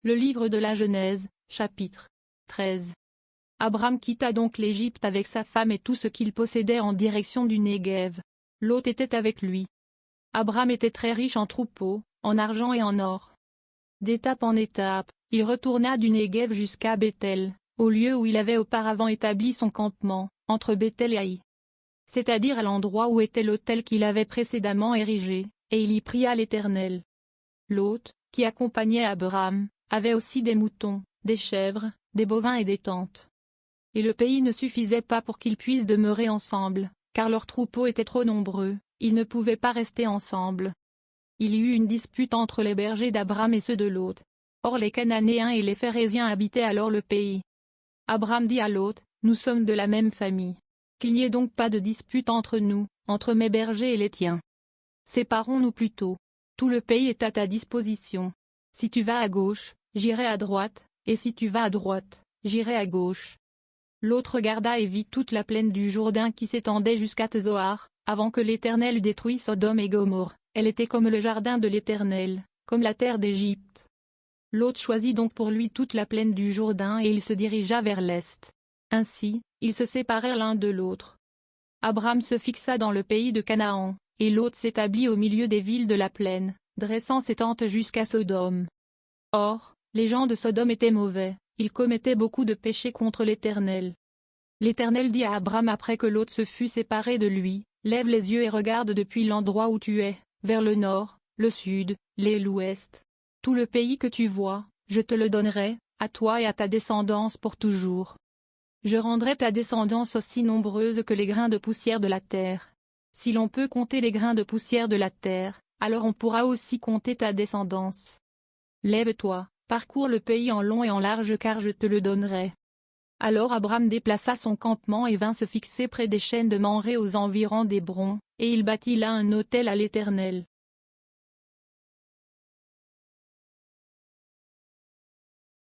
Le livre de la Genèse, chapitre 13. Abram quitta donc l'Égypte avec sa femme et tout ce qu'il possédait en direction du Néguev. Lot était avec lui. Abram était très riche en troupeaux, en argent et en or. D'étape en étape, il retourna du Néguev jusqu'à Béthel, au lieu où il avait auparavant établi son campement, entre Béthel et Haï. C'est-à-dire à l'endroit où était l'autel qu'il avait précédemment érigé, et il y pria l'Éternel. Lot, qui accompagnait Abram, avait aussi des moutons, des chèvres, des bovins et des tentes. Et le pays ne suffisait pas pour qu'ils puissent demeurer ensemble, car leurs troupeaux étaient trop nombreux, ils ne pouvaient pas rester ensemble. Il y eut une dispute entre les bergers d'Abram et ceux de Lot. Or les Cananéens et les Phéréziens habitaient alors le pays. Abram dit à Lot, « Nous sommes de la même famille. Qu'il n'y ait donc pas de dispute entre nous, entre mes bergers et les tiens. Séparons-nous plutôt. Tout le pays est à ta disposition. Si tu vas à gauche, j'irai à droite, et si tu vas à droite, j'irai à gauche. » Lot regarda et vit toute la plaine du Jourdain qui s'étendait jusqu'à Zoar, avant que l'Éternel eût détruit Sodome et Gomorrhe. Elle était comme le jardin de l'Éternel, comme la terre d'Égypte. Lot choisit donc pour lui toute la plaine du Jourdain et il se dirigea vers l'est. Ainsi, ils se séparèrent l'un de l'autre. Abram se fixa dans le pays de Canaan, et Lot s'établit au milieu des villes de la plaine, dressant ses tentes jusqu'à Sodome. Or, les gens de Sodome étaient mauvais, ils commettaient beaucoup de péchés contre l'Éternel. L'Éternel dit à Abram après que Lot se fut séparé de lui, « Lève les yeux et regarde depuis l'endroit où tu es, vers le nord, le sud, l'ouest. Tout le pays que tu vois, je te le donnerai, à toi et à ta descendance pour toujours. Je rendrai ta descendance aussi nombreuse que les grains de poussière de la terre. Si l'on peut compter les grains de poussière de la terre, alors on pourra aussi compter ta descendance. Lève-toi, parcours le pays en long et en large car je te le donnerai. » Alors Abram déplaça son campement et vint se fixer près des chênes de Mamré aux environs d'Hébron, et il bâtit là un autel à l'Éternel.